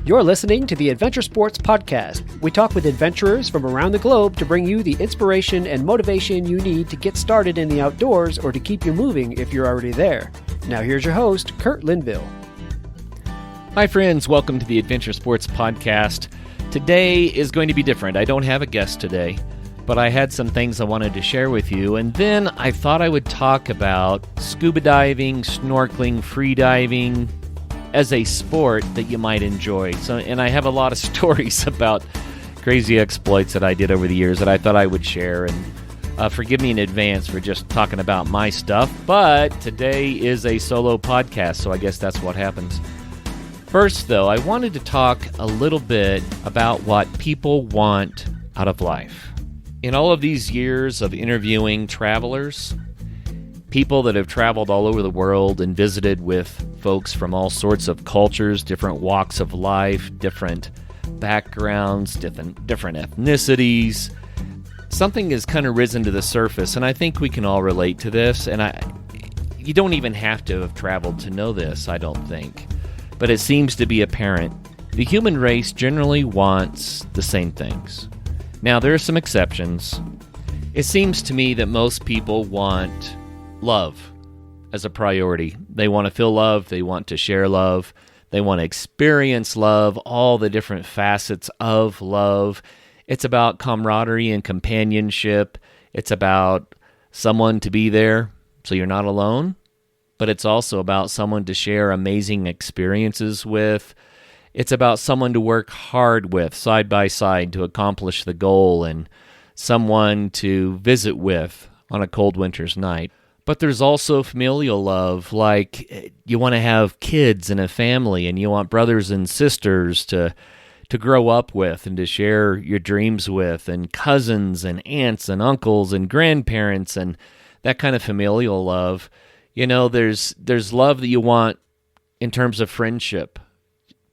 You're listening to the Adventure Sports Podcast. We talk with adventurers from around the globe to bring you the inspiration and motivation you need to get started in the outdoors or to keep you moving if you're already there. Now here's your host, Curt Linville. Hi friends, welcome to the Adventure Sports Podcast. Today is going to be different. I don't have a guest today, but I had some things I wanted to share with you, and then I thought I would talk about scuba diving, snorkeling, free diving, as a sport that you might enjoy. And I have a lot of stories about crazy exploits that I did over the years that I thought I would share. And forgive me in advance for just talking about my stuff, but today is a solo podcast, so I guess that's what happens. First, though, I wanted to talk a little bit about what people want out of life. In all of these years of interviewing travelers, people that have traveled all over the world and visited with folks from all sorts of cultures, different walks of life, different backgrounds, different ethnicities, something has kind of risen to the surface, and I think we can all relate to this. And you don't even have to have traveled to know this, I don't think. But it seems to be apparent. The human race generally wants the same things. Now, there are some exceptions. It seems to me that most people want love as a priority. They want to feel love. They want to share love. They want to experience love, all the different facets of love. It's about camaraderie and companionship. It's about someone to be there so you're not alone. But it's also about someone to share amazing experiences with. It's about someone to work hard with, side by side, to accomplish the goal, and someone to visit with on a cold winter's night. But there's also familial love, like you want to have kids and a family, and you want brothers and sisters to grow up with and to share your dreams with, and cousins and aunts and uncles and grandparents, and that kind of familial love. You know, there's love that you want in terms of friendship,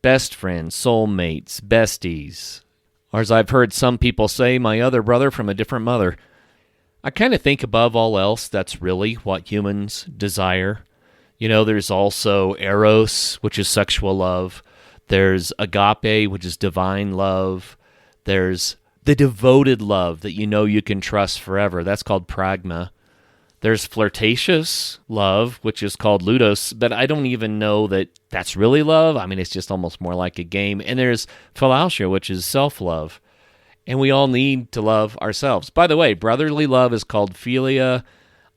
best friends, soulmates, besties, or as I've heard some people say, my other brother from a different mother. I kind of think above all else, that's really what humans desire. You know, there's also eros, which is sexual love. There's agape, which is divine love. There's the devoted love that you know you can trust forever. That's called pragma. There's flirtatious love, which is called ludos, but I don't even know that that's really love. I mean, it's just almost more like a game. And there's philautia, which is self-love. And we all need to love ourselves. By the way, brotherly love is called philia.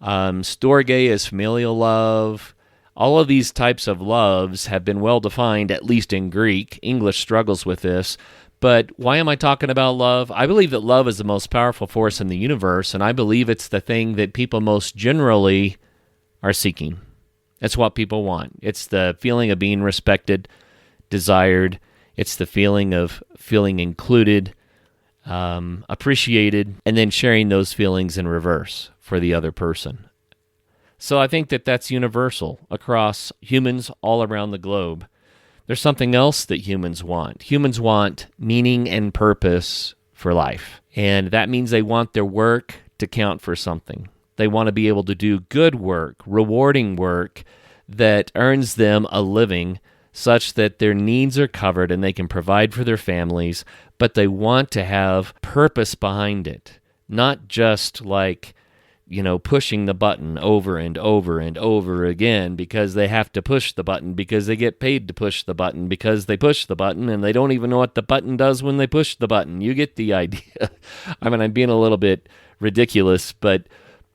Storge is familial love. All of these types of loves have been well defined, at least in Greek. English struggles with this. But why am I talking about love? I believe that love is the most powerful force in the universe, and I believe it's the thing that people most generally are seeking. That's what people want. It's the feeling of being respected, desired. It's the feeling of feeling included, appreciated, and then sharing those feelings in reverse for the other person. So I think that that's universal across humans all around the globe. There's something else that humans want. Humans want meaning and purpose for life. And that means they want their work to count for something. They want to be able to do good work, rewarding work that earns them a living such that their needs are covered and they can provide for their families, but they want to have purpose behind it. Not just like, you know, pushing the button over and over and over again because they have to push the button because they get paid to push the button because they push the button and they don't even know what the button does when they push the button. You get the idea. I mean, I'm being a little bit ridiculous, but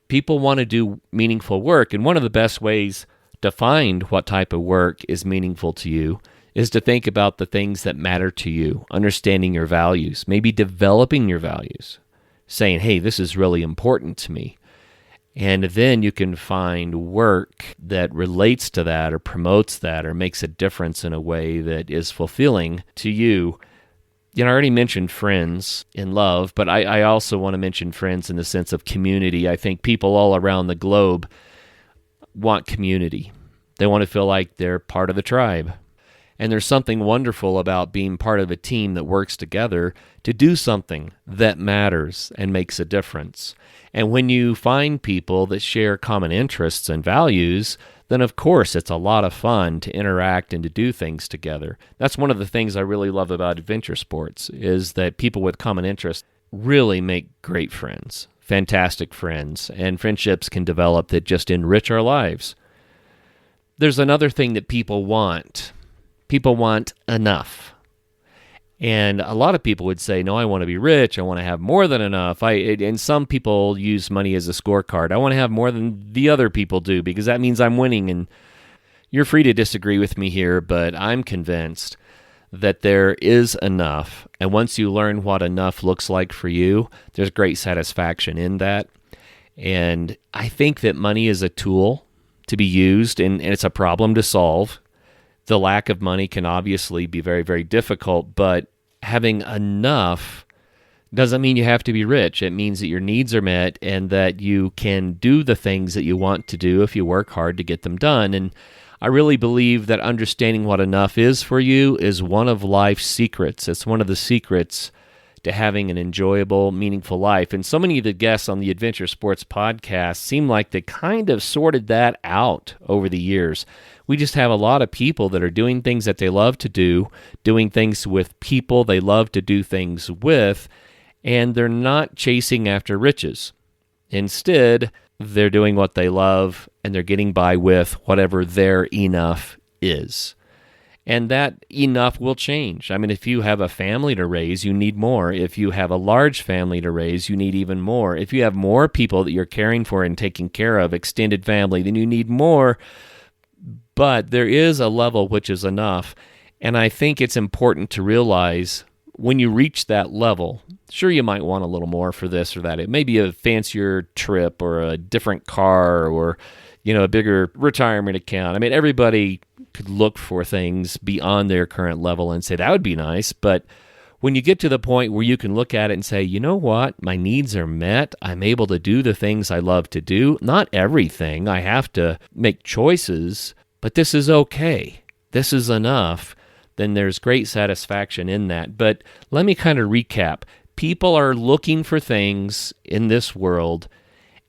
people want to do meaningful work, and one of the best ways to find what type of work is meaningful to you is to think about the things that matter to you, understanding your values, maybe developing your values, saying, hey, this is really important to me. And then you can find work that relates to that or promotes that or makes a difference in a way that is fulfilling to you. You know, I already mentioned friends in love, but I also want to mention friends in the sense of community. I think people all around the globe want community. They want to feel like they're part of the tribe. And there's something wonderful about being part of a team that works together to do something that matters and makes a difference. And when you find people that share common interests and values, then of course it's a lot of fun to interact and to do things together. That's one of the things I really love about adventure sports, is that people with common interests really make great friends, fantastic friends, and friendships can develop that just enrich our lives. There's another thing that people want. People want enough. And a lot of people would say, no, I want to be rich. I want to have more than enough. And some people use money as a scorecard. I want to have more than the other people do because that means I'm winning. And you're free to disagree with me here, but I'm convinced that there is enough. And once you learn what enough looks like for you, there's great satisfaction in that. And I think that money is a tool to be used, and it's a problem to solve. The lack of money can obviously be very, very difficult, but having enough doesn't mean you have to be rich. It means that your needs are met and that you can do the things that you want to do if you work hard to get them done. And I really believe that understanding what enough is for you is one of life's secrets. It's one of the secrets to having an enjoyable, meaningful life. And so many of the guests on the Adventure Sports Podcast seem like they kind of sorted that out over the years. We just have a lot of people that are doing things that they love to do, doing things with people they love to do things with, and they're not chasing after riches. Instead, they're doing what they love, and they're getting by with whatever their enough is. And that enough will change. I mean, if you have a family to raise, you need more. If you have a large family to raise, you need even more. If you have more people that you're caring for and taking care of, extended family, then you need more. But there is a level which is enough. And I think it's important to realize when you reach that level, sure, you might want a little more for this or that. It may be a fancier trip or a different car or, a bigger retirement account. I mean, everybody could look for things beyond their current level and say, that would be nice. But when you get to the point where you can look at it and say, you know what, my needs are met. I'm able to do the things I love to do. Not everything. I have to make choices, but this is okay. This is enough. Then there's great satisfaction in that. But let me kind of recap. People are looking for things in this world,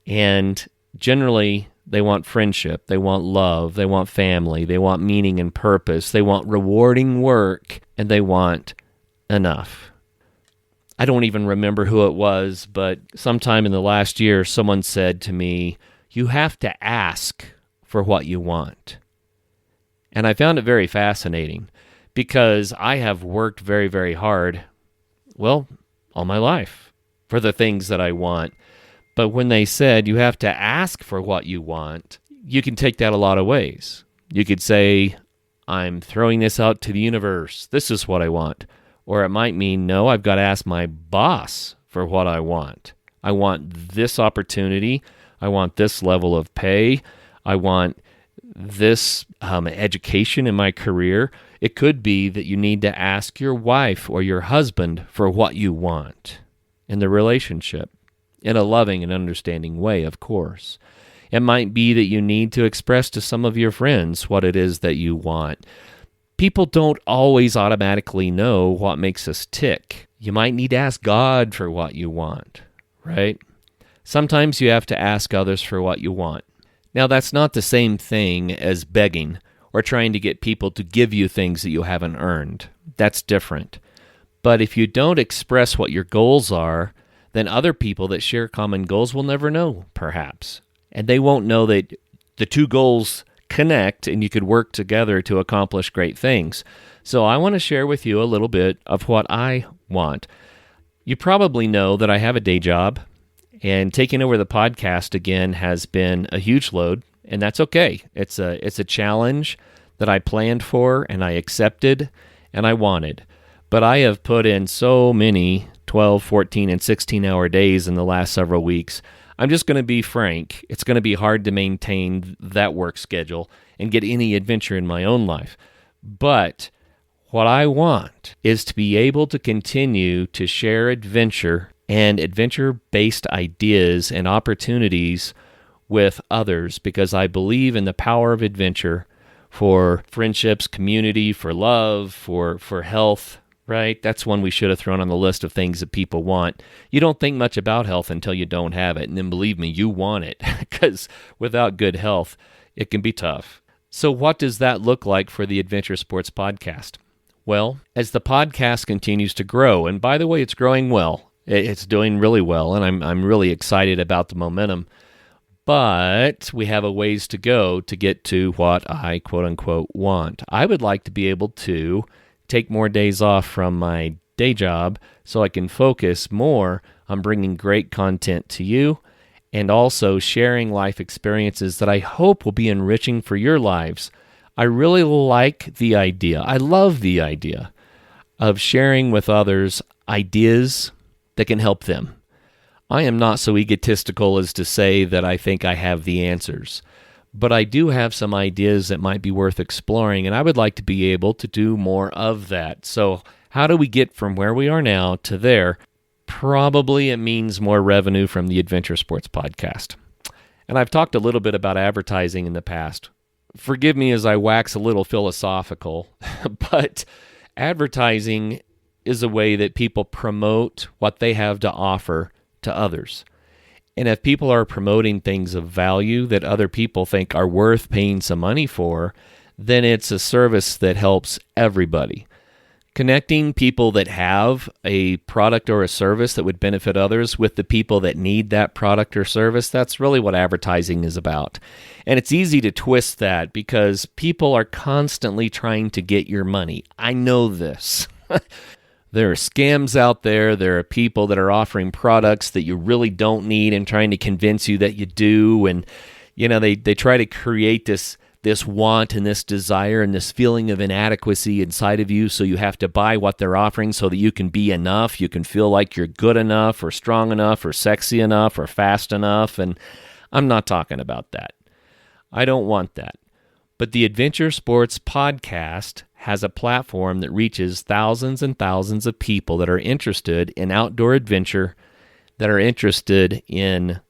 and generally they want friendship, they want love, they want family, they want meaning and purpose, they want rewarding work, and they want enough. I don't even remember who it was, but sometime in the last year, someone said to me, you have to ask for what you want. And I found it very fascinating because I have worked very, very hard, all my life for the things that I want. But when they said you have to ask for what you want, you can take that a lot of ways. You could say, I'm throwing this out to the universe. This is what I want. Or it might mean, no, I've got to ask my boss for what I want. I want this opportunity. I want this level of pay. I want this education in my career. It could be that you need to ask your wife or your husband for what you want in the relationship, in a loving and understanding way, of course. It might be that you need to express to some of your friends what it is that you want. People don't always automatically know what makes us tick. You might need to ask God for what you want, right? Sometimes you have to ask others for what you want. Now, that's not the same thing as begging or trying to get people to give you things that you haven't earned. That's different. But if you don't express what your goals are, then other people that share common goals will never know, perhaps. And they won't know that the two goals connect and you could work together to accomplish great things. So I want to share with you a little bit of what I want. You probably know that I have a day job, and taking over the podcast again has been a huge load, and that's okay. It's a challenge that I planned for and I accepted and I wanted. But I have put in so many 12, 14, and 16-hour days in the last several weeks. I'm just going to be frank. It's going to be hard to maintain that work schedule and get any adventure in my own life. But what I want is to be able to continue to share adventure and adventure-based ideas and opportunities with others because I believe in the power of adventure for friendships, community, for love, for health, right? That's one we should have thrown on the list of things that people want. You don't think much about health until you don't have it, and then believe me, you want it because without good health, it can be tough. So what does that look like for the Adventure Sports Podcast? Well, as the podcast continues to grow, and by the way, it's growing well. It's doing really well, and I'm really excited about the momentum. But we have a ways to go to get to what I, quote-unquote, want. I would like to be able to take more days off from my day job so I can focus more on bringing great content to you and also sharing life experiences that I hope will be enriching for your lives. I really like the idea. I love the idea of sharing with others ideas that can help them. I am not so egotistical as to say that I think I have the answers, but I do have some ideas that might be worth exploring, and I would like to be able to do more of that. So how do we get from where we are now to there? Probably it means more revenue from the Adventure Sports Podcast. And I've talked a little bit about advertising in the past. Forgive me as I wax a little philosophical, but advertising is a way that people promote what they have to offer to others. And if people are promoting things of value that other people think are worth paying some money for, then it's a service that helps everybody. Connecting people that have a product or a service that would benefit others with the people that need that product or service, that's really what advertising is about. And it's easy to twist that because people are constantly trying to get your money. I know this. There are scams out there. There are people that are offering products that you really don't need and trying to convince you that you do. And, they try to create this want and this desire and this feeling of inadequacy inside of you, so you have to buy what they're offering so that you can be enough. You can feel like you're good enough or strong enough or sexy enough or fast enough. And I'm not talking about that. I don't want that. But the Adventure Sports Podcast has a platform that reaches thousands and thousands of people that are interested in outdoor adventure, that are interested in,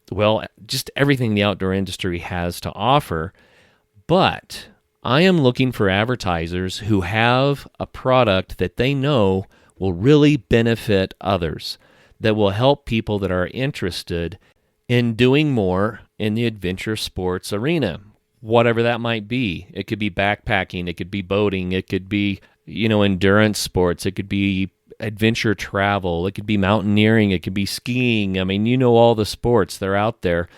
just everything the outdoor industry has to offer. But I am looking for advertisers who have a product that they know will really benefit others, that will help people that are interested in doing more in the adventure sports arena, whatever that might be. It could be backpacking, it could be boating, it could be, endurance sports, it could be adventure travel, it could be mountaineering, it could be skiing. I mean, all the sports, they're out there.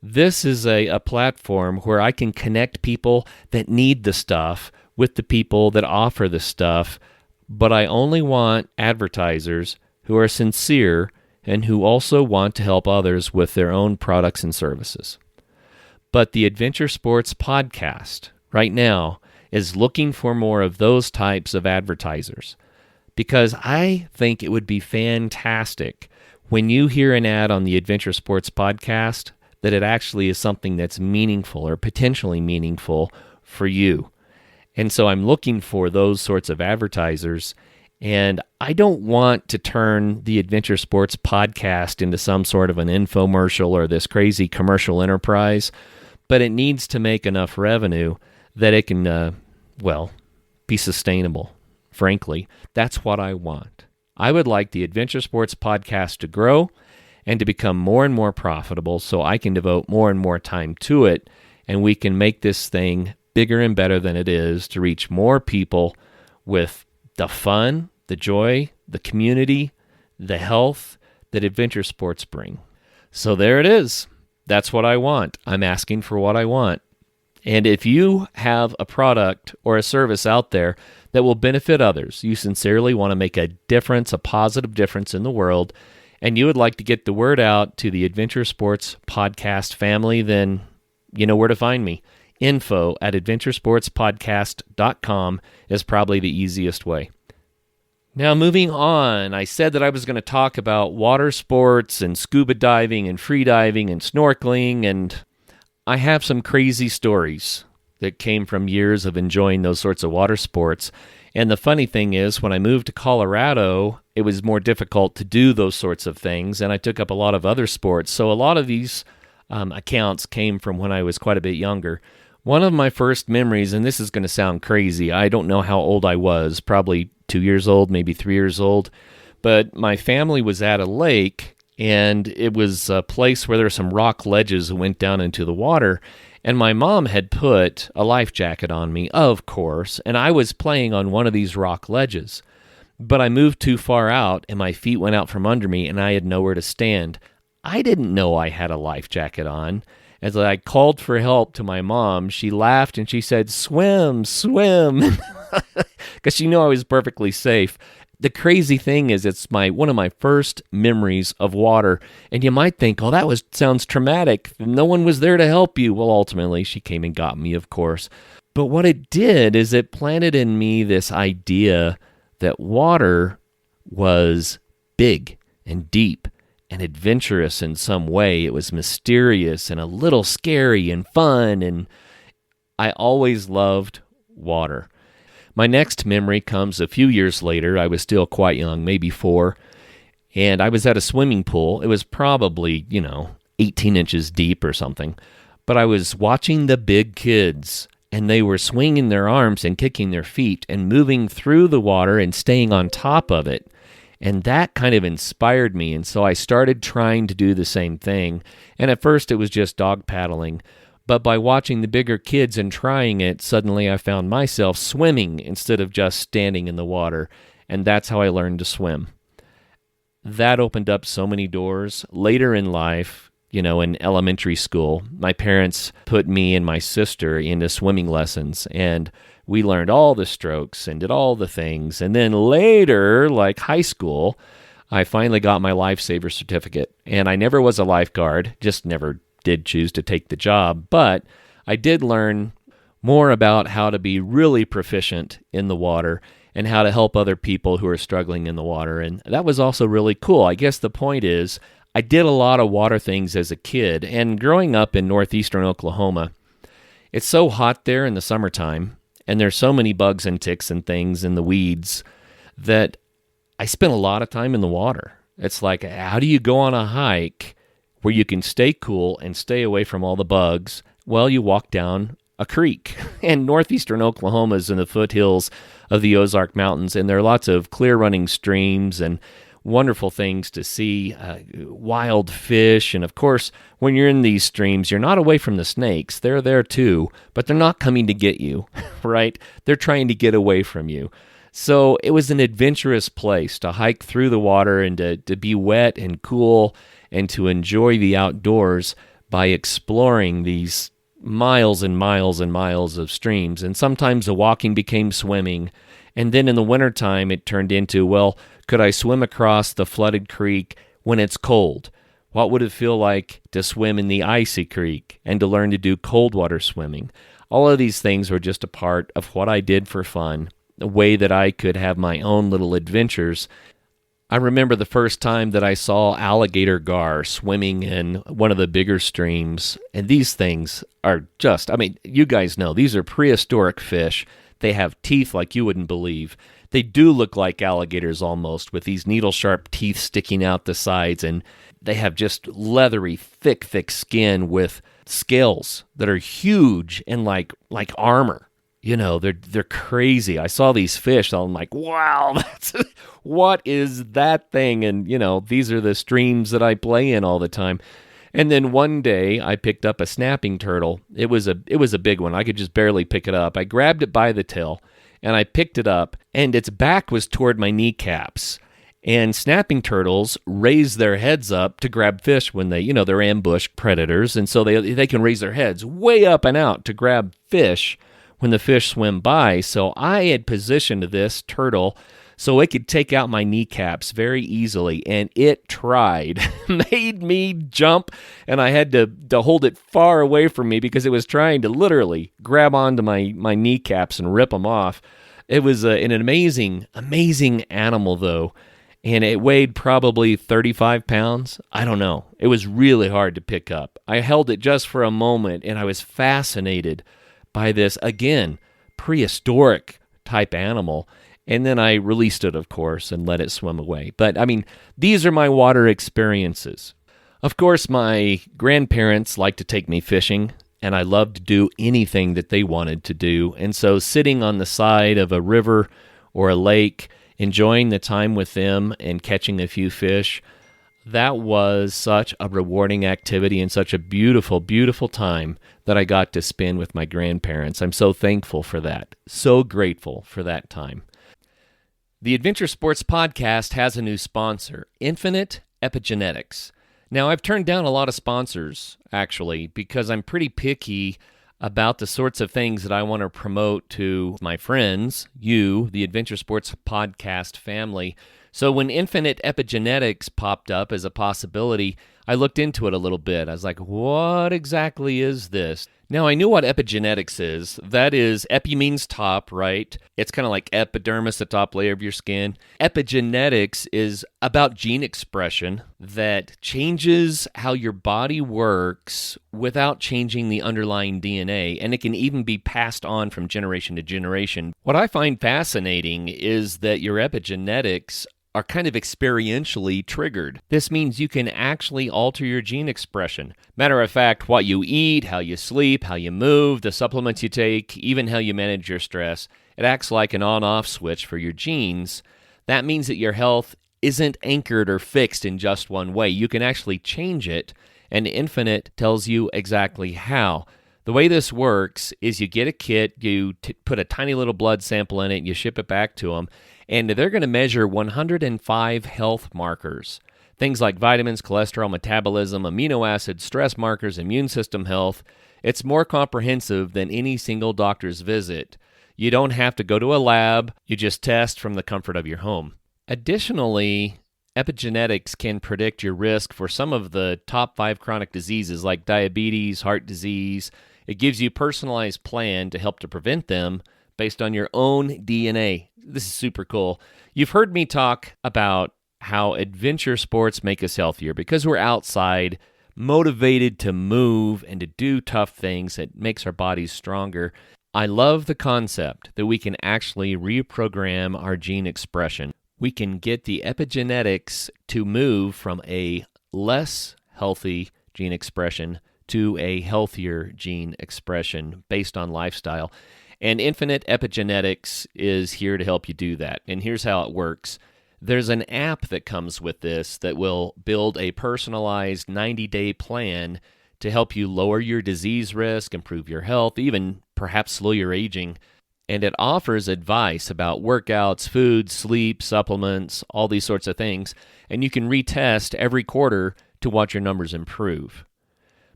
This is a platform where I can connect people that need the stuff with the people that offer the stuff, but I only want advertisers who are sincere and who also want to help others with their own products and services. But the Adventure Sports Podcast right now is looking for more of those types of advertisers, because I think it would be fantastic when you hear an ad on the Adventure Sports Podcast that it actually is something that's meaningful or potentially meaningful for you. And so I'm looking for those sorts of advertisers, and I don't want to turn the Adventure Sports Podcast into some sort of an infomercial or this crazy commercial enterprise, but it needs to make enough revenue that it can, be sustainable. Frankly, that's what I want. I would like the Adventure Sports Podcast to grow and to become more and more profitable so I can devote more and more time to it, and we can make this thing bigger and better than it is to reach more people with the fun, the joy, the community, the health that adventure sports bring. So there it is. That's what I want. I'm asking for what I want. And if you have a product or a service out there that will benefit others, you sincerely want to make a difference, a positive difference in the world, and you would like to get the word out to the Adventure Sports Podcast family, then you know where to find me. info@adventuresportspodcast.com is probably the easiest way. Now, moving on, I said that I was going to talk about water sports and scuba diving and free diving and snorkeling, and I have some crazy stories that came from years of enjoying those sorts of water sports. And the funny thing is, when I moved to Colorado, it was more difficult to do those sorts of things, and I took up a lot of other sports. So a lot of these accounts came from when I was quite a bit younger. One of my first memories, and this is going to sound crazy, I don't know how old I was, probably 2 years old, maybe 3 years old, but my family was at a lake, and it was a place where there were some rock ledges that went down into the water, And my mom had put a life jacket on me, of course, and I was playing on one of these rock ledges. But I moved too far out, and my feet went out from under me, and I had nowhere to stand. I didn't know I had a life jacket on. As I called for help to my mom, she laughed and she said, "Swim, swim," because she knew I was perfectly safe. The crazy thing is, it's one of my first memories of water, and you might think, "Oh, sounds traumatic. No one was there to help you." Well, ultimately, she came and got me, of course. But what it did is it planted in me this idea that water was big and deep and adventurous in some way. It was mysterious and a little scary and fun, and I always loved water. My next memory comes a few years later. I was still quite young, maybe 4, and I was at a swimming pool. It was probably, 18 inches deep or something, but I was watching the big kids, and they were swinging their arms and kicking their feet and moving through the water and staying on top of it. And that kind of inspired me, and so I started trying to do the same thing. And at first it was just dog paddling, but by watching the bigger kids and trying it, suddenly I found myself swimming instead of just standing in the water, and that's how I learned to swim. That opened up so many doors. Later in life, in elementary school, my parents put me and my sister into swimming lessons, and we learned all the strokes and did all the things. And then later, like high school, I finally got my lifesaver certificate. And I never was a lifeguard, just never did choose to take the job. But I did learn more about how to be really proficient in the water and how to help other people who are struggling in the water. And that was also really cool. I guess the point is, I did a lot of water things as a kid. And growing up in northeastern Oklahoma, it's so hot there in the summertime, and there's so many bugs and ticks and things in the weeds that I spent a lot of time in the water. It's like, how do you go on a hike where you can stay cool and stay away from all the bugs? Well, you walk down a creek. And northeastern Oklahoma is in the foothills of the Ozark Mountains, and there are lots of clear-running streams and wonderful things to see, wild fish. And of course, when you're in these streams, you're not away from the snakes. They're there too, but they're not coming to get you, right? They're trying to get away from you. So it was an adventurous place to hike through the water and to be wet and cool and to enjoy the outdoors by exploring these miles and miles and miles of streams. And sometimes the walking became swimming. And then in the wintertime, it turned into, well, could I swim across the flooded creek when it's cold? What would it feel like to swim in the icy creek and to learn to do cold water swimming? All of these things were just a part of what I did for fun, a way that I could have my own little adventures. I remember the first time that I saw alligator gar swimming in one of the bigger streams, and these things are just, you guys know, these are prehistoric fish. They have teeth like you wouldn't believe. They do look like alligators almost, with these needle-sharp teeth sticking out the sides, and they have just leathery, thick skin with scales that are huge and like armor. They're crazy. I saw these fish, and I'm like, wow, what is that thing? And, these are the streams that I play in all the time. And then one day I picked up a snapping turtle. It was a big one. I could just barely pick it up. I grabbed it by the tail and I picked it up, and its back was toward my kneecaps. And snapping turtles raise their heads up to grab fish when they're ambushed predators, and so they can raise their heads way up and out to grab fish when the fish swim by. So I had positioned this turtle so it could take out my kneecaps very easily, and it tried. Made me jump, and I had to hold it far away from me because it was trying to literally grab onto my kneecaps and rip them off. It was an amazing animal, though, and it weighed probably 35 pounds. I don't know. It was really hard to pick up. I held it just for a moment, and I was fascinated by this, again, prehistoric type animal. And then I released it, of course, and let it swim away. But, these are my water experiences. Of course, my grandparents liked to take me fishing, and I loved to do anything that they wanted to do. And so sitting on the side of a river or a lake, enjoying the time with them and catching a few fish, that was such a rewarding activity and such a beautiful, beautiful time that I got to spend with my grandparents. I'm so thankful for that. So grateful for that time. The Adventure Sports Podcast has a new sponsor, Infinite Epigenetics. Now, I've turned down a lot of sponsors, actually, because I'm pretty picky about the sorts of things that I want to promote to my friends, you, the Adventure Sports Podcast family. So when Infinite Epigenetics popped up as a possibility, I looked into it a little bit. I was like, what exactly is this? Now, I knew what epigenetics is. That is, epi means top, right? It's kind of like epidermis, the top layer of your skin. Epigenetics is about gene expression that changes how your body works without changing the underlying DNA, and it can even be passed on from generation to generation. What I find fascinating is that your epigenetics are kind of experientially triggered. This means you can actually alter your gene expression. Matter of fact, what you eat, how you sleep, how you move, the supplements you take, even how you manage your stress, it acts like an on-off switch for your genes. That means that your health isn't anchored or fixed in just one way. You can actually change it, and Infinite tells you exactly how. The way this works is you get a kit, you put a tiny little blood sample in it, and you ship it back to them, and they're going to measure 105 health markers. Things like vitamins, cholesterol, metabolism, amino acids, stress markers, immune system health. It's more comprehensive than any single doctor's visit. You don't have to go to a lab. You just test from the comfort of your home. Additionally, epigenetics can predict your risk for some of the top 5 chronic diseases like diabetes, heart disease. It gives you a personalized plan to help to prevent them based on your own DNA. This is super cool. You've heard me talk about how adventure sports make us healthier because we're outside, motivated to move and to do tough things. It makes our bodies stronger. I love the concept that we can actually reprogram our gene expression. We can get the epigenetics to move from a less healthy gene expression to a healthier gene expression based on lifestyle. And Infinite Epigenetics is here to help you do that. And here's how it works. There's an app that comes with this that will build a personalized 90-day plan to help you lower your disease risk, improve your health, even perhaps slow your aging. And it offers advice about workouts, food, sleep, supplements, all these sorts of things. And you can retest every quarter to watch your numbers improve.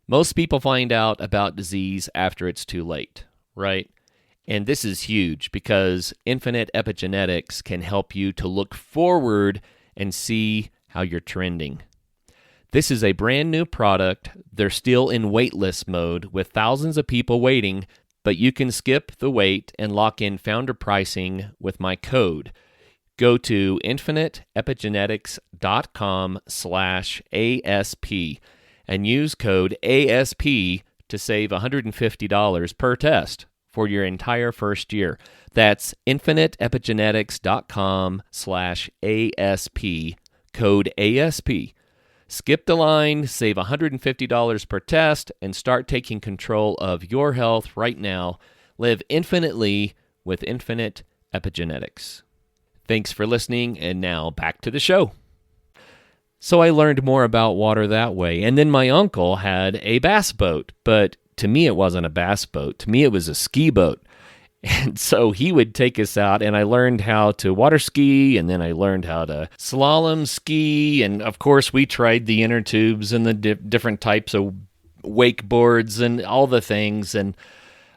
Most people find out about disease after it's too late, right? And this is huge because Infinite Epigenetics can help you to look forward and see how you're trending. This is a brand new product. They're still in waitlist mode with thousands of people waiting, but you can skip the wait and lock in founder pricing with my code. Go to infiniteepigenetics.com/ASP and use code ASP to save $150 per test for your entire first year. That's infiniteepigenetics.com/ASP, code ASP. Skip the line, save $150 per test, and start taking control of your health right now. Live infinitely with Infinite Epigenetics. Thanks for listening, and now back to the show. So I learned more about water that way, and then my uncle had a bass boat, but to me it wasn't a bass boat. To me it was a ski boat. And so he would take us out, and I learned how to water ski, and then I learned how to slalom ski, and of course we tried the inner tubes and the different types of wakeboards and all the things, and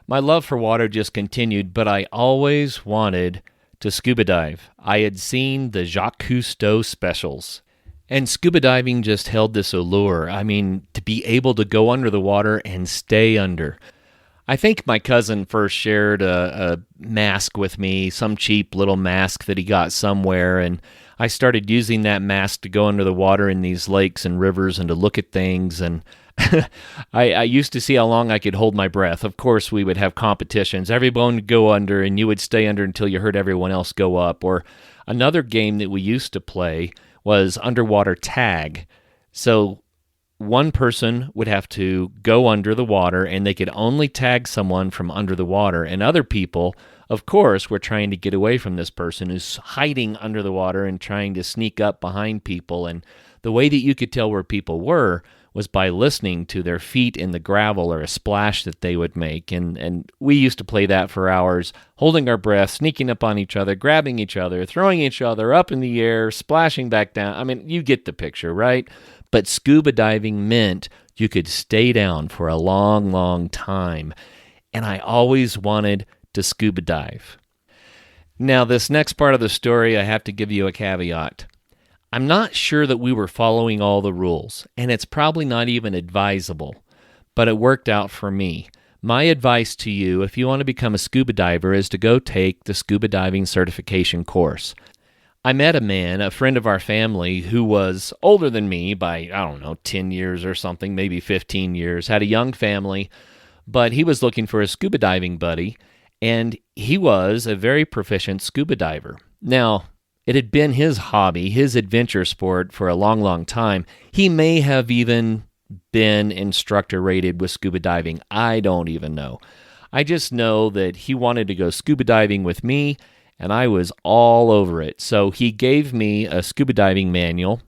my love for water just continued, but I always wanted to scuba dive. I had seen the Jacques Cousteau specials, and scuba diving just held this allure. I mean, to be able to go under the water and stay under. I think my cousin first shared a mask with me, some cheap little mask that he got somewhere, and I started using that mask to go under the water in these lakes and rivers and to look at things, and I used to see how long I could hold my breath. Of course, we would have competitions. Everyone would go under, and you would stay under until you heard everyone else go up. Or another game that we used to play was underwater tag. So one person would have to go under the water, and they could only tag someone from under the water. And other people, of course, were trying to get away from this person who's hiding under the water and trying to sneak up behind people. And the way that you could tell where people were was by listening to their feet in the gravel or a splash that they would make. And we used to play that for hours, holding our breath, sneaking up on each other, grabbing each other, throwing each other up in the air, splashing back down. I mean, you get the picture, right? But scuba diving meant you could stay down for a long, long time. And I always wanted to scuba dive. Now, this next part of the story, I have to give you a caveat. I'm not sure that we were following all the rules, and it's probably not even advisable, but it worked out for me. My advice to you, if you want to become a scuba diver, is to go take the scuba diving certification course. I met a man, a friend of our family, who was older than me by, 10 years or something, maybe 15 years, had a young family, but he was looking for a scuba diving buddy, and he was a very proficient scuba diver. Now, it had been his hobby, his adventure sport for a long, long time. He may have even been instructor rated with scuba diving. I don't even know. I just know that he wanted to go scuba diving with me, and I was all over it. So he gave me a scuba diving manual,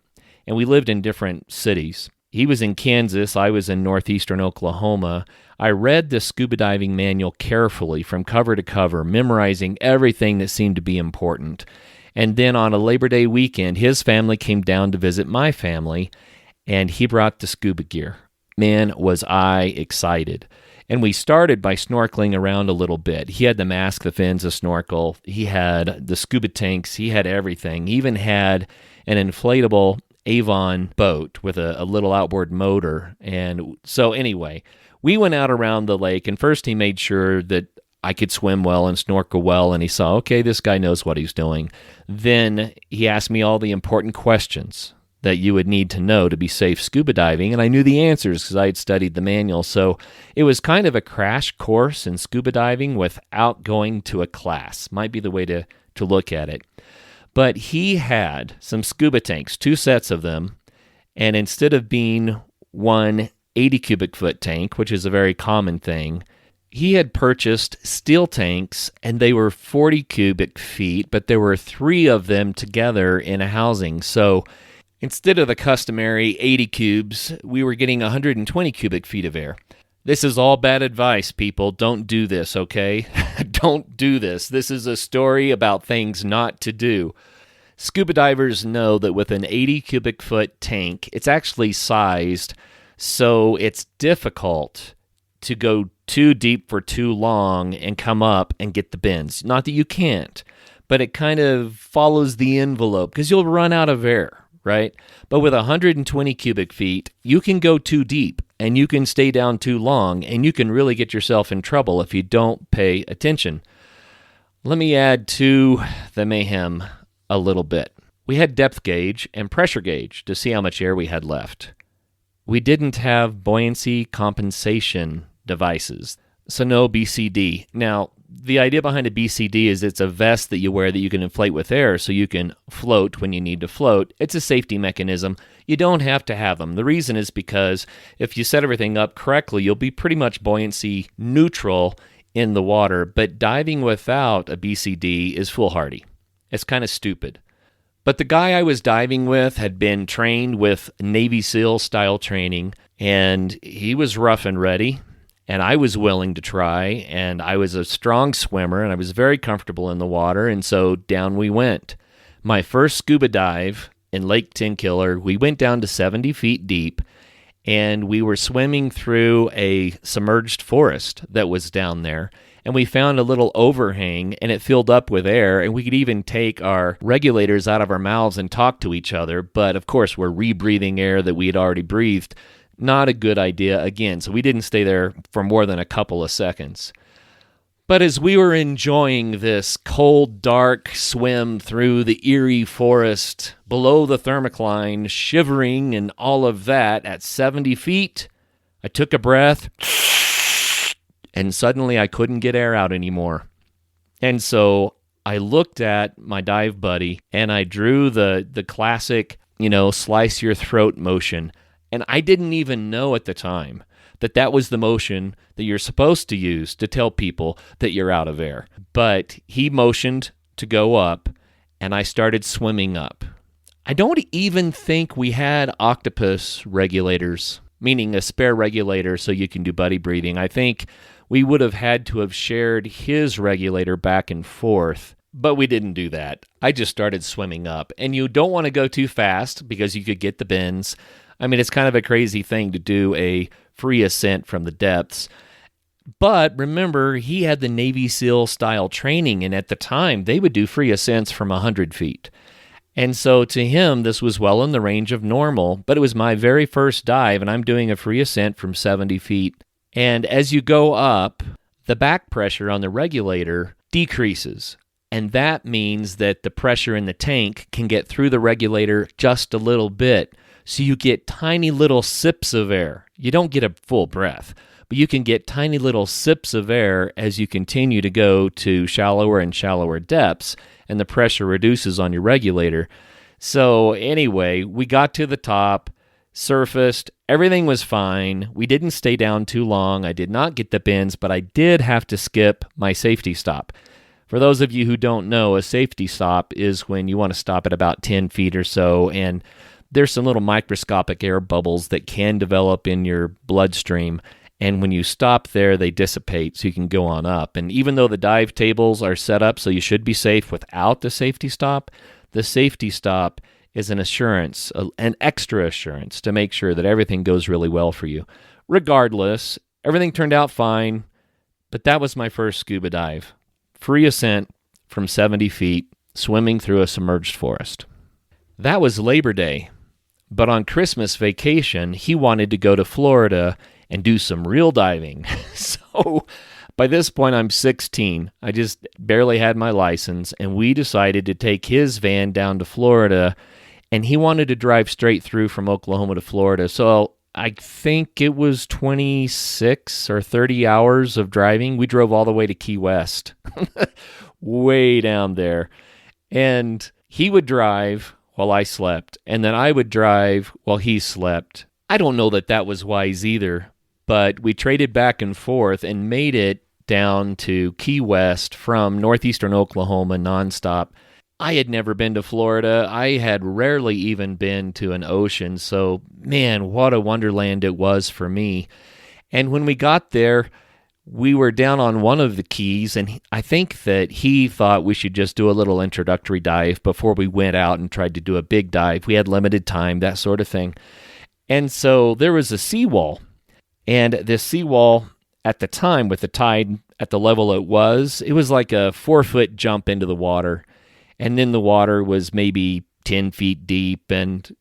and we lived in different cities. He was in Kansas. I was in northeastern Oklahoma. I read the scuba diving manual carefully from cover to cover, memorizing everything that seemed to be important. And then on a Labor Day weekend, his family came down to visit my family, and he brought the scuba gear. Man, was I excited. And we started by snorkeling around a little bit. He had the mask, the fins, the snorkel. He had the scuba tanks. He had everything. He even had an inflatable Avon boat with a little outboard motor. And so anyway, we went out around the lake, and first he made sure that I could swim well and snorkel well, and he saw, okay, this guy knows what he's doing. Then he asked me all the important questions that you would need to know to be safe scuba diving, and I knew the answers because I had studied the manual. So it was kind of a crash course in scuba diving without going to a class, might be the way to look at it. But he had some scuba tanks, 2 sets of them, and instead of being one 80 cubic foot tank, which is a very common thing, he had purchased steel tanks, and they were 40 cubic feet, but there were 3 of them together in a housing. So instead of the customary 80 cubes, we were getting 120 cubic feet of air. This is all bad advice, people. Don't do this, okay? Don't do this. This is a story about things not to do. Scuba divers know that with an 80 cubic foot tank, it's actually sized so it's difficult to go too deep for too long and come up and get the bends. Not that you can't, but it kind of follows the envelope because you'll run out of air, right? But with 120 cubic feet, you can go too deep and you can stay down too long, and you can really get yourself in trouble if you don't pay attention. Let me add to the mayhem a little bit. We had depth gauge and pressure gauge to see how much air we had left. We didn't have buoyancy compensation devices, so no BCD. Now, the idea behind a BCD is it's a vest that you wear that you can inflate with air so you can float when you need to float. It's a safety mechanism. You don't have to have them. The reason is because if you set everything up correctly, you'll be pretty much buoyancy neutral in the water, but diving without a BCD is foolhardy. It's kind of stupid. But the guy I was diving with had been trained with Navy SEAL style training, and he was rough and ready. And I was willing to try, and I was a strong swimmer, and I was very comfortable in the water, and so down we went. My first scuba dive in Lake Tenkiller, we went down to 70 feet deep, and we were swimming through a submerged forest that was down there, and we found a little overhang, and it filled up with air, and we could even take our regulators out of our mouths and talk to each other, but of course we're rebreathing air that we had already breathed. Not a good idea again, so we didn't stay there for more than a couple of seconds. But as we were enjoying this cold, dark swim through the eerie forest, below the thermocline, shivering and all of that at 70 feet, I took a breath, and suddenly I couldn't get air out anymore. And so I looked at my dive buddy, and I drew the classic, slice your throat motion. And I didn't even know at the time that that was the motion that you're supposed to use to tell people that you're out of air. But he motioned to go up, and I started swimming up. I don't even think we had octopus regulators, meaning a spare regulator so you can do buddy breathing. I think we would have had to have shared his regulator back and forth, but we didn't do that. I just started swimming up, and you don't want to go too fast because you could get the bends. I mean, it's kind of a crazy thing to do a free ascent from the depths. But remember, he had the Navy SEAL style training, and at the time, they would do free ascents from 100 feet. And so to him, this was well in the range of normal, but it was my very first dive, and I'm doing a free ascent from 70 feet. And as you go up, the back pressure on the regulator decreases. And that means that the pressure in the tank can get through the regulator just a little bit. So you get tiny little sips of air. You don't get a full breath, but you can get tiny little sips of air as you continue to go to shallower and shallower depths, and the pressure reduces on your regulator. So anyway, we got to the top, surfaced, everything was fine. We didn't stay down too long. I did not get the bends, but I did have to skip my safety stop. For those of you who don't know, a safety stop is when you want to stop at about 10 feet or so, and there's some little microscopic air bubbles that can develop in your bloodstream. And when you stop there, they dissipate so you can go on up. And even though the dive tables are set up so you should be safe without the safety stop is an assurance, an extra assurance to make sure that everything goes really well for you. Regardless, everything turned out fine, but that was my first scuba dive. Free ascent from 70 feet, swimming through a submerged forest. That was Labor Day, but on Christmas vacation, he wanted to go to Florida and do some real diving. So by this point, I'm 16. I just barely had my license, and we decided to take his van down to Florida, and he wanted to drive straight through from Oklahoma to Florida. So I think it was 26 or 30 hours of driving. We drove all the way to Key West, way down there. And he would drive while I slept, and then I would drive while he slept. I don't know that that was wise either, but we traded back and forth and made it down to Key West from northeastern Oklahoma nonstop. I had never been to Florida. I had rarely even been to an ocean, so man, what a wonderland it was for me. And when we got there, we were down on one of the keys, and I think that he thought we should just do a little introductory dive before we went out and tried to do a big dive. We had limited time, that sort of thing. And so there was a seawall, and this seawall at the time, with the tide at the level it was like a 4-foot jump into the water. And then the water was maybe 10 feet deep, and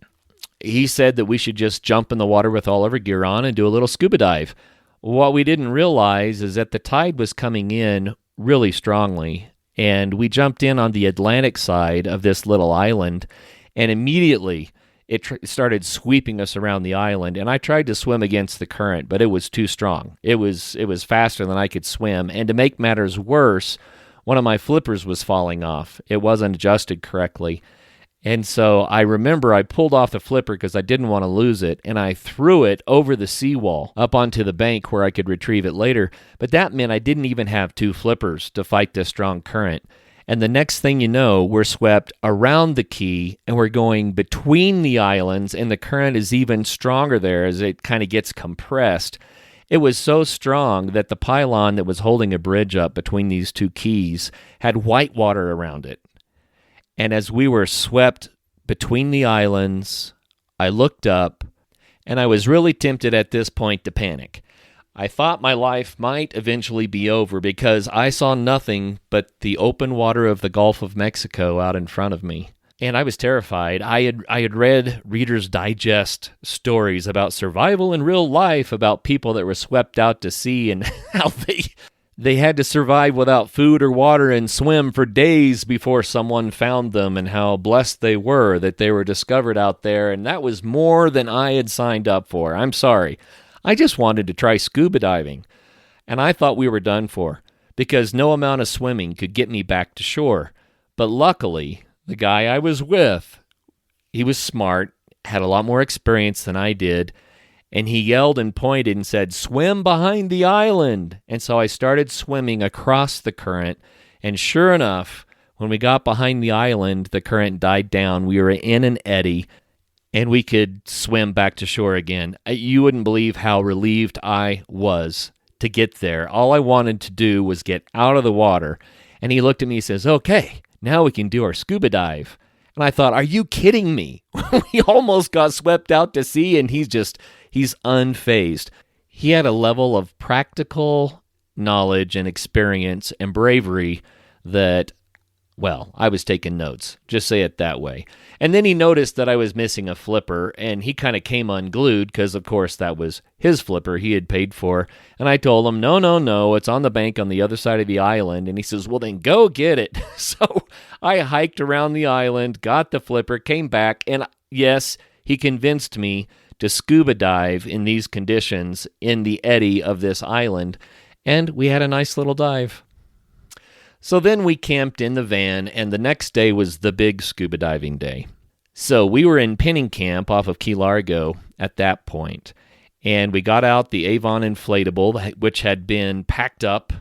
he said that we should just jump in the water with all of our gear on and do a little scuba dive. What we didn't realize is that the tide was coming in really strongly, and we jumped in on the Atlantic side of this little island, and immediately it started sweeping us around the island, and I tried to swim against the current, but it was too strong. It was faster than I could swim, and to make matters worse, one of my flippers was falling off. It wasn't adjusted correctly. And so I remember I pulled off the flipper because I didn't want to lose it, and I threw it over the seawall up onto the bank where I could retrieve it later. But that meant I didn't even have 2 flippers to fight this strong current. And the next thing you know, we're swept around the key, and we're going between the islands, and the current is even stronger there as it kind of gets compressed. It was so strong that the pylon that was holding a bridge up between these 2 keys had white water around it. And as we were swept between the islands, I looked up, and I was really tempted at this point to panic. I thought my life might eventually be over because I saw nothing but the open water of the Gulf of Mexico out in front of me. And I was terrified. I had read Reader's Digest stories about survival in real life, about people that were swept out to sea and how they had to survive without food or water and swim for days before someone found them, and how blessed they were that they were discovered out there. And that was more than I had signed up for. I'm sorry. I just wanted to try scuba diving, and I thought we were done for because no amount of swimming could get me back to shore. But luckily, the guy I was with, he was smart, had a lot more experience than I did, and he yelled and pointed and said, "Swim behind the island." And so I started swimming across the current, and sure enough, When we got behind the island, the current died down. We were in an eddy, and we could swim back to shore again. You wouldn't believe how relieved I was to get there. All I wanted to do was get out of the water. And he looked at me and says, okay, now we can do our scuba dive. And I thought, are you kidding me? We almost got swept out to sea, and he's unfazed. He had a level of practical knowledge and experience and bravery that, well, I was taking notes. Just say it that way. And then he noticed that I was missing a flipper, and he kind of came unglued because, of course, that was his flipper he had paid for. And I told him, no, it's on the bank on the other side of the island. And he says, well, then go get it. So I hiked around the island, got the flipper, came back, and yes, he convinced me to scuba dive in these conditions in the eddy of this island, and we had a nice little dive. So then we camped in the van, and the next day was the big scuba diving day. So we were in pinning camp off of Key Largo at that point, and we got out the Avon inflatable, which had been packed up,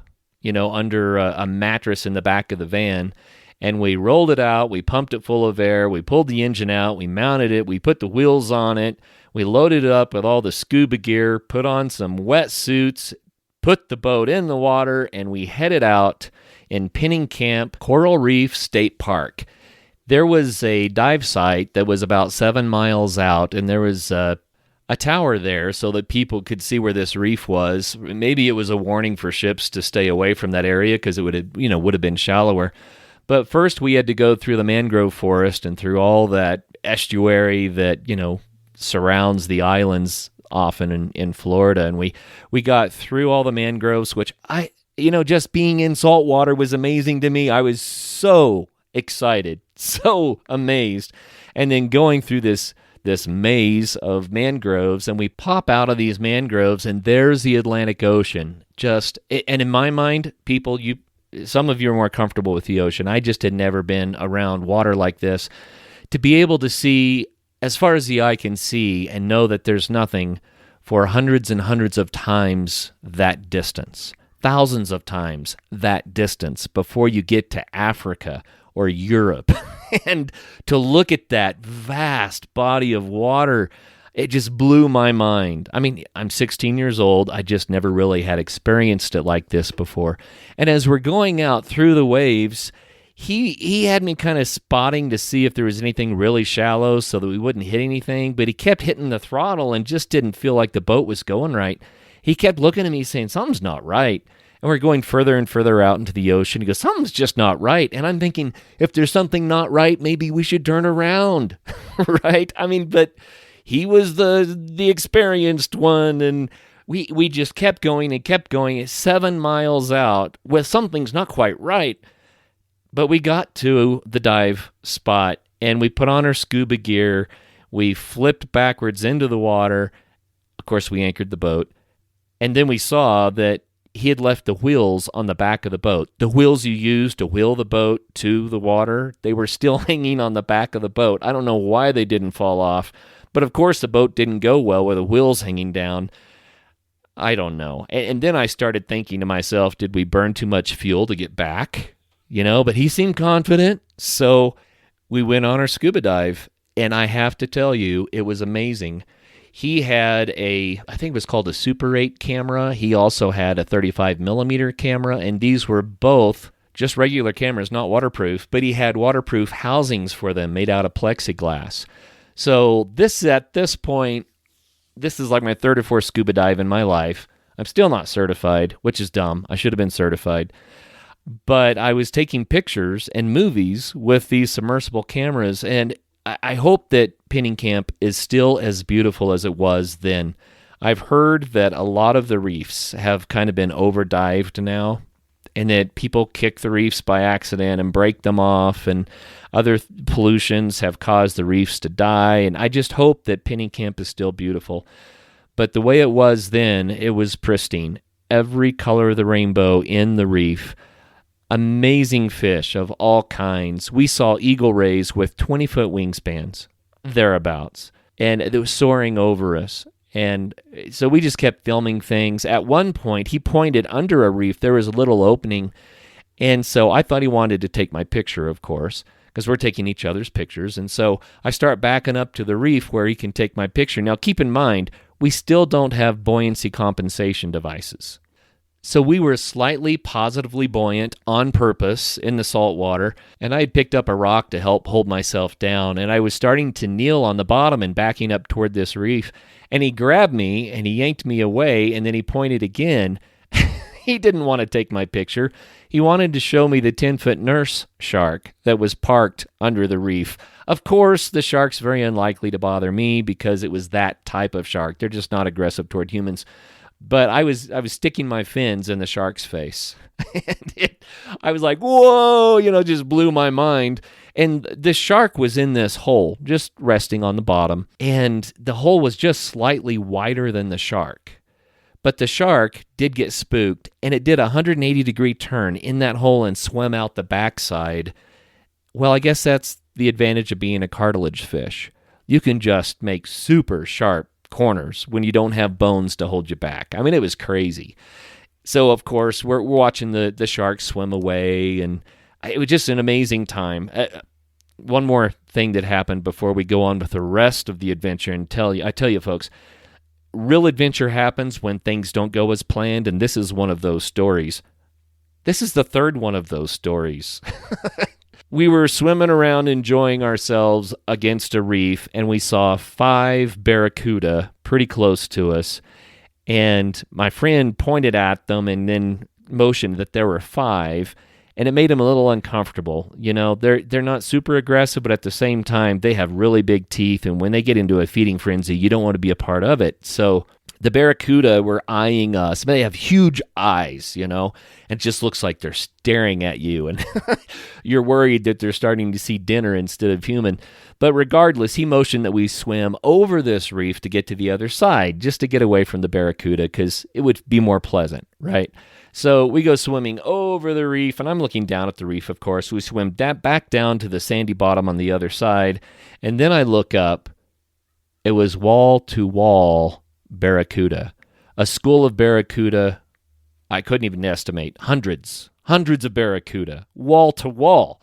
under a mattress in the back of the van, and we rolled it out, we pumped it full of air, we pulled the engine out, we mounted it, we put the wheels on it, we loaded it up with all the scuba gear, put on some wetsuits, put the boat in the water, and we headed out in Pinning Camp, Coral Reef State Park. There was a dive site that was about 7 miles out, and there was a tower there so that people could see where this reef was. Maybe it was a warning for ships to stay away from that area because it would have been shallower. But first we had to go through the mangrove forest and through all that estuary that, surrounds the islands often in Florida. And we got through all the mangroves, which just being in salt water was amazing to me. I was so excited, so amazed. And then going through this maze of mangroves, and we pop out of these mangroves, and there's the Atlantic Ocean. And in my mind, people, some of you are more comfortable with the ocean. I just had never been around water like this. To be able to see as far as the eye can see and know that there's nothing for hundreds and hundreds of times that distance, thousands of times that distance before you get to Africa or Europe. And to look at that vast body of water, it just blew my mind. I mean, I'm 16 years old. I just never really had experienced it like this before. And as we're going out through the waves, he had me kind of spotting to see if there was anything really shallow so that we wouldn't hit anything, but he kept hitting the throttle and just didn't feel like the boat was going right. He kept looking at me saying, something's not right. And we're going further and further out into the ocean. He goes, something's just not right. And I'm thinking, if there's something not right, maybe we should turn around, right? I mean, but he was the experienced one, and we just kept going and kept going. 7 miles out, with something's not quite right. But we got to the dive spot, and we put on our scuba gear. We flipped backwards into the water. Of course, we anchored the boat. And then we saw that he had left the wheels on the back of the boat. The wheels you use to wheel the boat to the water, they were still hanging on the back of the boat. I don't know why they didn't fall off. But of course, the boat didn't go well with the wheels hanging down. I don't know. And then I started thinking to myself, did we burn too much fuel to get back? But he seemed confident. So we went on our scuba dive. And I have to tell you, it was amazing. He had I think it was called a Super 8 camera. He also had a 35 millimeter camera. And these were both just regular cameras, not waterproof. But he had waterproof housings for them made out of plexiglass. So at this point, this is like my third or fourth scuba dive in my life. I'm still not certified, which is dumb. I should have been certified. But I was taking pictures and movies with these submersible cameras, and I hope that Pinning Camp is still as beautiful as it was then. I've heard that a lot of the reefs have kind of been overdived now, and that people kick the reefs by accident and break them off, and other pollutions have caused the reefs to die, and I just hope that Pinning Camp is still beautiful. But the way it was then, it was pristine. Every color of the rainbow in the reef. Amazing fish of all kinds. We saw eagle rays with 20-foot wingspans, thereabouts, and it was soaring over us. And so we just kept filming things. At one point, he pointed under a reef. There was a little opening, And so I thought he wanted to take my picture, of course, because we're taking each other's pictures. And so I start backing up to the reef where he can take my picture. Now, keep in mind, we still don't have buoyancy compensation devices. So we were slightly positively buoyant on purpose in the salt water, and I had picked up a rock to help hold myself down, and I was starting to kneel on the bottom and backing up toward this reef, and he grabbed me, and he yanked me away, and then he pointed again. He didn't want to take my picture. He wanted to show me the 10-foot nurse shark that was parked under the reef. Of course, the shark's very unlikely to bother me because it was that type of shark. They're just not aggressive toward humans. But I was sticking my fins in the shark's face. And I was like, whoa, just blew my mind. And the shark was in this hole, just resting on the bottom. And the hole was just slightly wider than the shark. But the shark did get spooked, and it did a 180-degree turn in that hole and swam out the backside. Well, I guess that's the advantage of being a cartilage fish. You can just make super sharp corners when you don't have bones to hold you back. I mean, it was crazy. So, of course, we're watching the shark swim away, and it was just an amazing time. One more thing that happened before we go on with the rest of the adventure, and I tell you, folks, real adventure happens when things don't go as planned, and this is one of those stories. This is the third one of those stories. We were swimming around enjoying ourselves against a reef, and we saw 5 barracuda pretty close to us, and my friend pointed at them and then motioned that there were 5, and it made him a little uncomfortable. They're not super aggressive, but at the same time, they have really big teeth, and when they get into a feeding frenzy, you don't want to be a part of it. So the barracuda were eyeing us. They have huge eyes, and it just looks like they're staring at you, and you're worried that they're starting to see dinner instead of human. But regardless, he motioned that we swim over this reef to get to the other side, just to get away from the barracuda, because it would be more pleasant, right? So we go swimming over the reef, and I'm looking down at the reef, of course. We swim back down to the sandy bottom on the other side, and then I look up. It was wall-to-wall barracuda. A school of barracuda, I couldn't even estimate, hundreds of barracuda, wall-to-wall.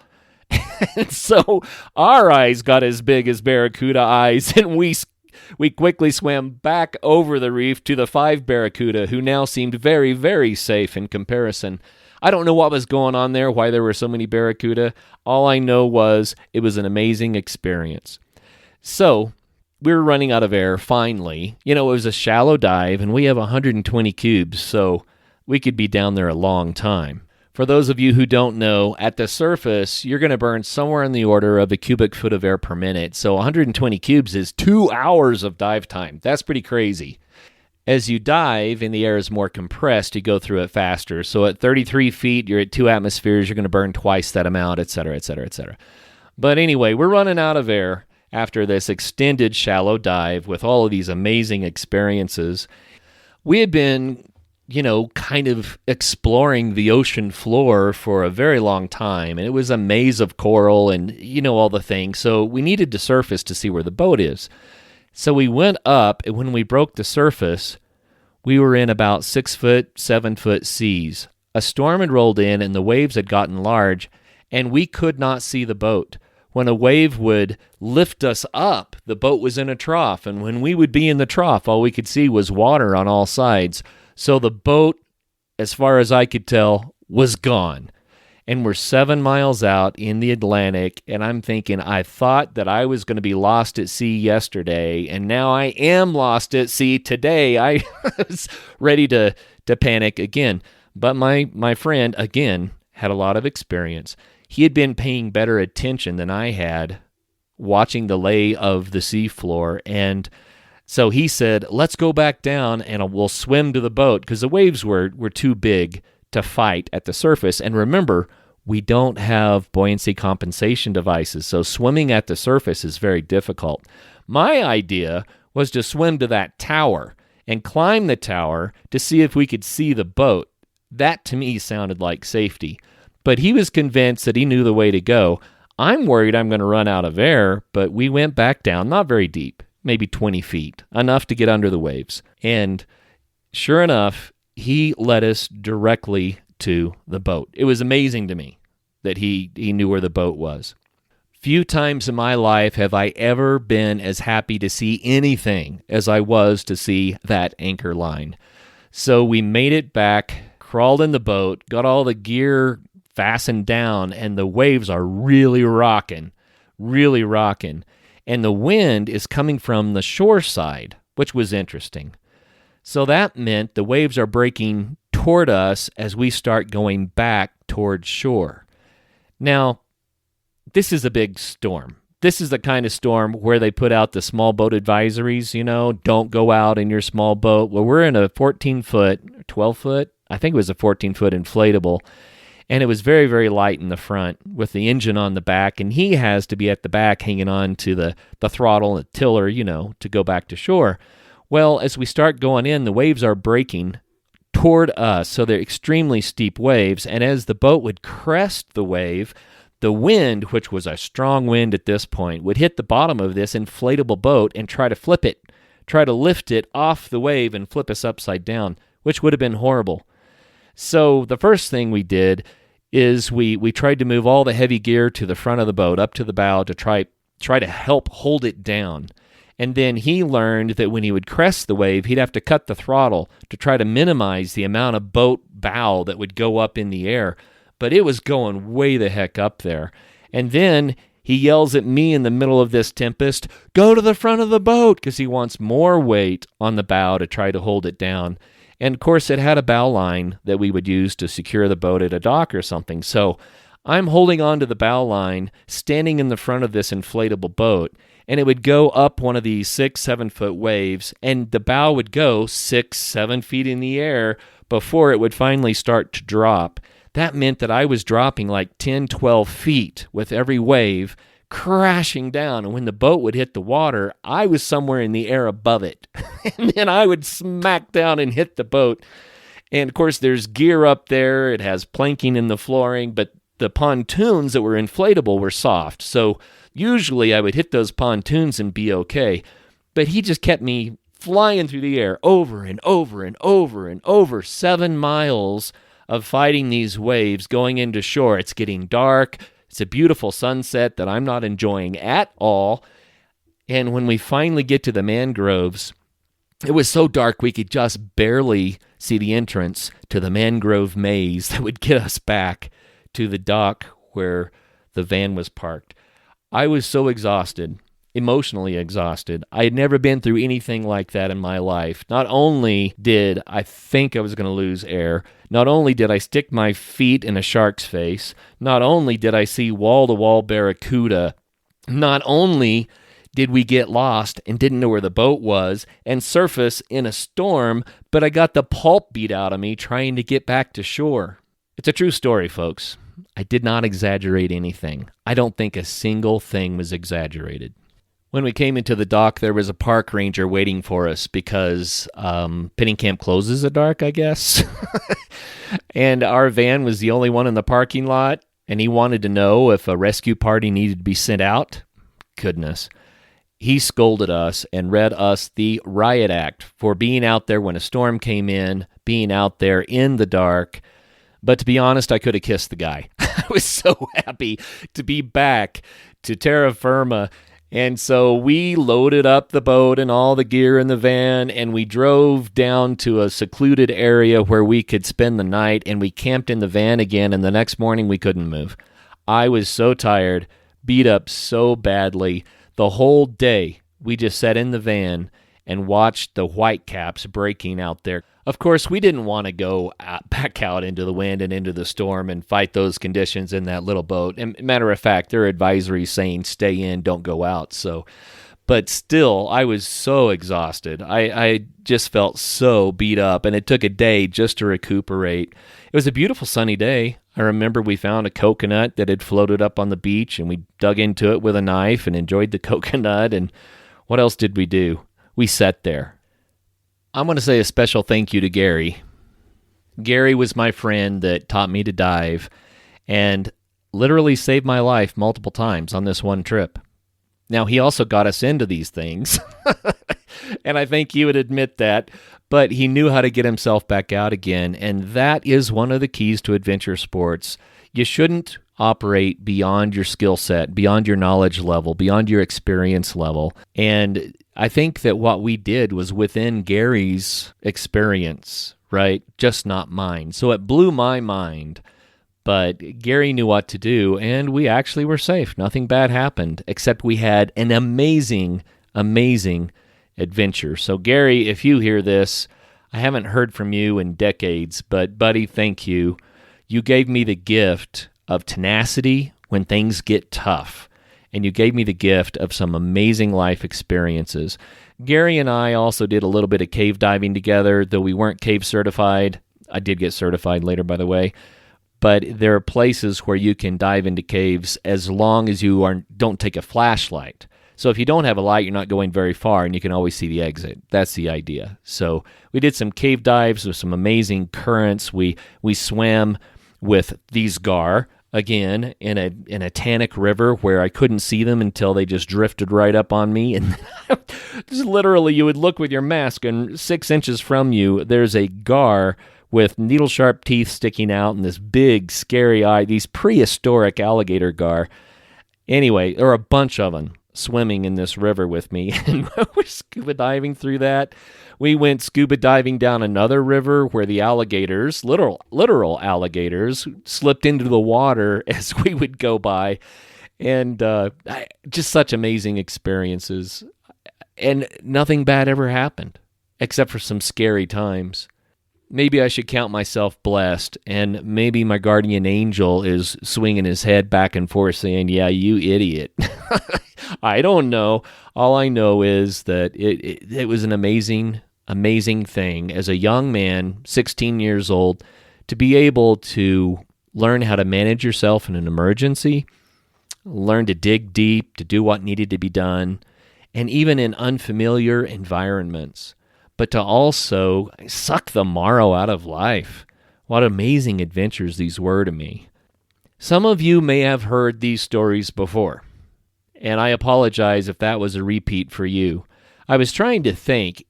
And so our eyes got as big as barracuda eyes, and we quickly swam back over the reef to the 5 barracuda, who now seemed very, very safe in comparison. I don't know what was going on there, why there were so many barracuda. All I know was it was an amazing experience. So we were running out of air, finally. It was a shallow dive, and we have 120 cubes, so we could be down there a long time. For those of you who don't know, at the surface, you're going to burn somewhere in the order of a cubic foot of air per minute. So 120 cubes is 2 hours of dive time. That's pretty crazy. As you dive and the air is more compressed, you go through it faster. So at 33 feet, you're at 2 atmospheres, you're going to burn twice that amount, et cetera, et cetera, et cetera. But anyway, we're running out of air after this extended shallow dive with all of these amazing experiences. We had been kind of exploring the ocean floor for a very long time, and it was a maze of coral and, all the things. So we needed to surface to see where the boat is. So we went up, and when we broke the surface, we were in about 6-foot, 7-foot seas. A storm had rolled in, and the waves had gotten large, and we could not see the boat. When a wave would lift us up, the boat was in a trough, and when we would be in the trough, all we could see was water on all sides. So the boat, as far as I could tell, was gone. And we're 7 miles out in the Atlantic, and I'm thinking, I thought that I was going to be lost at sea yesterday, and now I am lost at sea today. I was ready to panic again. But my friend, again, had a lot of experience. He had been paying better attention than I had, watching the lay of the seafloor, and so he said, let's go back down and we'll swim to the boat, because the waves were too big to fight at the surface. And remember, we don't have buoyancy compensation devices, so swimming at the surface is very difficult. My idea was to swim to that tower and climb the tower to see if we could see the boat. That, to me, sounded like safety. But he was convinced that he knew the way to go. I'm worried I'm going to run out of air, but we went back down, not very deep, maybe 20 feet, enough to get under the waves. And sure enough, he led us directly to the boat. It was amazing to me that he knew where the boat was. Few times in my life have I ever been as happy to see anything as I was to see that anchor line. So we made it back, crawled in the boat, got all the gear fastened down, and the waves are really rocking. And the wind is coming from the shore side, which was interesting. So that meant the waves are breaking toward us as we start going back toward shore. Now, this is a big storm. This is the kind of storm where they put out the small boat advisories, don't go out in your small boat. Well, we're in a 14-foot, 12-foot, I think it was a 14-foot inflatable, and it was very, very light in the front with the engine on the back, and he has to be at the back hanging on to the throttle and the tiller, to go back to shore. Well, as we start going in, the waves are breaking toward us, so they're extremely steep waves, and as the boat would crest the wave, the wind, which was a strong wind at this point, would hit the bottom of this inflatable boat and try to flip it, try to lift it off the wave and flip us upside down, which would have been horrible. So the first thing we did is we tried to move all the heavy gear to the front of the boat, up to the bow, to try to help hold it down. And then he learned that when he would crest the wave, he'd have to cut the throttle to try to minimize the amount of boat bow that would go up in the air. But it was going way the heck up there. And then he yells at me in the middle of this tempest, "Go to the front of the boat," because he wants more weight on the bow to try to hold it down. And of course, it had a bow line that we would use to secure the boat at a dock or something. So I'm holding on to the bow line, standing in the front of this inflatable boat, and it would go up one of these 6-7 foot waves, and the bow would go 6-7 feet in the air before it would finally start to drop. That meant that I was dropping like 10-12 feet with every wave, crashing down. And when the boat would hit the water, I was somewhere in the air above it. And then I would smack down and hit the boat. And of course, there's gear up there. It has planking in the flooring, but the pontoons that were inflatable were soft. So usually I would hit those pontoons and be okay. But he just kept me flying through the air over and over and over and over, 7 miles of fighting these waves going into shore. It's getting dark. It's a beautiful sunset that I'm not enjoying at all. And when we finally get to the mangroves, it was so dark we could just barely see the entrance to the mangrove maze that would get us back to the dock where the van was parked. I was so exhausted, emotionally exhausted. I had never been through anything like that in my life. Not only did I think I was going to lose air, not only did I stick my feet in a shark's face, not only did I see wall-to-wall barracuda, not only did we get lost and didn't know where the boat was and surface in a storm, but I got the pulp beat out of me trying to get back to shore. It's a true story, folks. I did not exaggerate anything. I don't think a single thing was exaggerated. When we came into the dock, there was a park ranger waiting for us because Penny Camp closes at dark, I guess. And our van was the only one in the parking lot, and he wanted to know if a rescue party needed to be sent out. Goodness. He scolded us and read us the riot act for being out there when a storm came in, being out there in the dark. But to be honest, I could have kissed the guy. I was so happy to be back to terra firma. And so we loaded up the boat and all the gear in the van, and we drove down to a secluded area where we could spend the night, and we camped in the van again, and the next morning we couldn't move. I was so tired, beat up so badly. The whole day we just sat in the van and watched the whitecaps breaking out there. Of course, we didn't want to go back out into the wind and into the storm and fight those conditions in that little boat. And matter of fact, there are advisories saying stay in, don't go out. So, but still, I was so exhausted. I just felt so beat up, and it took a day just to recuperate. It was a beautiful sunny day. I remember we found a coconut that had floated up on the beach, and we dug into it with a knife and enjoyed the coconut. And what else did we do? We sat there. I'm going to say a special thank you to Gary. Gary was my friend that taught me to dive and literally saved my life multiple times on this one trip. Now, he also got us into these things, And I think he would admit that. But he knew how to get himself back out again. And that is one of the keys to adventure sports. You shouldn't operate beyond your skill set, beyond your knowledge level, beyond your experience level. And I think that what we did was within Gary's experience, right? Just not mine. So it blew my mind. But Gary knew what to do, and we actually were safe. Nothing bad happened, except we had an amazing, amazing adventure. So Gary, if you hear this, I haven't heard from you in decades, but buddy, thank you. You gave me the gift of tenacity when things get tough, and you gave me the gift of some amazing life experiences. Gary and I also did a little bit of cave diving together, though we weren't cave certified. I did get certified later, by the way. But there are places where you can dive into caves as long as you don't take a flashlight. So if you don't have a light, you're not going very far, and you can always see the exit. That's the idea. So we did some cave dives with some amazing currents. We swam with these gar, again, in a Tannic river where I couldn't see them until they just drifted right up on me. And just literally, you would look with your mask, and 6 inches from you, there's a gar with needle-sharp teeth sticking out and this big, scary eye, these prehistoric alligator gar. Anyway, there were a bunch of them swimming in this river with me, and we're scuba diving through that. We went scuba diving down another river where the alligators, literal alligators, slipped into the water as we would go by, and just such amazing experiences. And nothing bad ever happened, except for some scary times. Maybe I should count myself blessed, and maybe my guardian angel is swinging his head back and forth saying, yeah, you idiot. I don't know. All I know is that it was an amazing, amazing thing as a young man, 16 years old, to be able to learn how to manage yourself in an emergency, learn to dig deep, to do what needed to be done, and even in unfamiliar environments. But to also suck the marrow out of life. What amazing adventures these were to me. Some of you may have heard these stories before, and I apologize if that was a repeat for you. I was trying to think,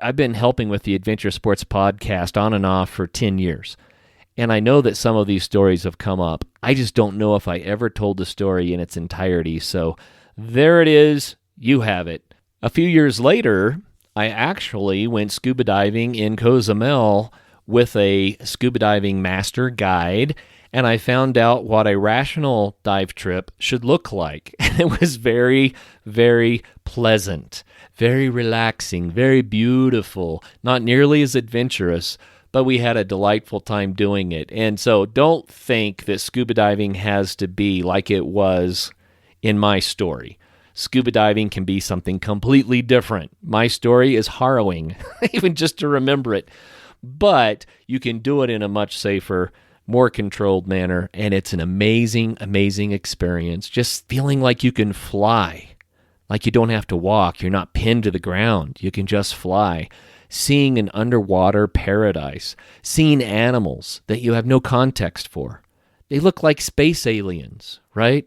I've been helping with the Adventure Sports Podcast on and off for 10 years, and I know that some of these stories have come up. I just don't know if I ever told the story in its entirety, so there it is. You have it. A few years later, I actually went scuba diving in Cozumel with a scuba diving master guide, and I found out what a rational dive trip should look like. And it was very, very pleasant, very relaxing, very beautiful, not nearly as adventurous, but we had a delightful time doing it. And so don't think that scuba diving has to be like it was in my story. Scuba diving can be something completely different. My story is harrowing, even just to remember it. But you can do it in a much safer, more controlled manner, and it's an amazing, amazing experience. Just feeling like you can fly, like you don't have to walk. You're not pinned to the ground. You can just fly. Seeing an underwater paradise. Seeing animals that you have no context for. They look like space aliens, right?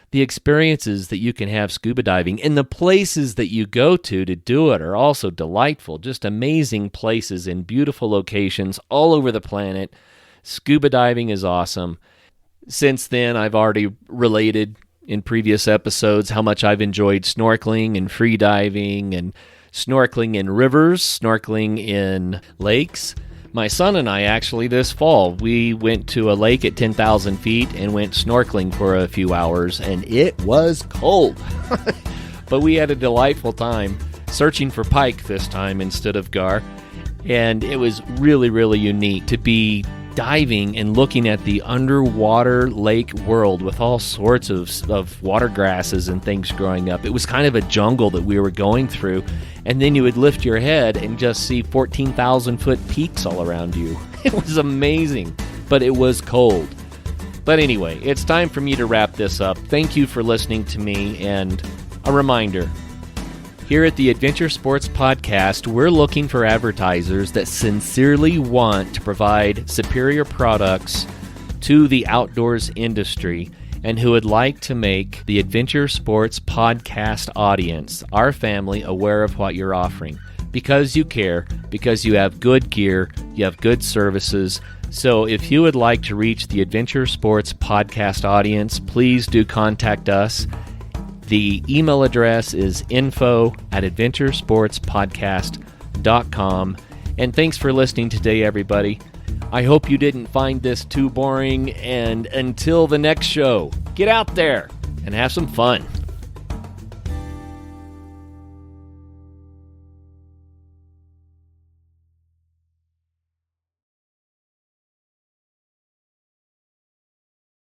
The experiences that you can have scuba diving and the places that you go to do it are also delightful. Just amazing places in beautiful locations all over the planet. Scuba diving is awesome. Since then, I've already related in previous episodes how much I've enjoyed snorkeling and free diving and snorkeling in rivers, snorkeling in lakes. My son and I actually this fall, we went to a lake at 10,000 feet and went snorkeling for a few hours, and it was cold. But we had a delightful time searching for pike this time instead of gar, and it was really, really unique to be diving and looking at the underwater lake world with all sorts of water grasses and things growing up. It was kind of a jungle that we were going through, and then you would lift your head and just see 14,000-foot peaks all around you. It was amazing, but it was cold. But anyway, it's time for me to wrap this up. Thank you for listening to me, and a reminder, here at the Adventure Sports Podcast, we're looking for advertisers that sincerely want to provide superior products to the outdoors industry and who would like to make the Adventure Sports Podcast audience, our family, aware of what you're offering. Because you care, because you have good gear, you have good services. So if you would like to reach the Adventure Sports Podcast audience, please do contact us. The email address is info@adventuresportspodcast.com. And thanks for listening today, everybody. I hope you didn't find this too boring, and until the next show, get out there and have some fun.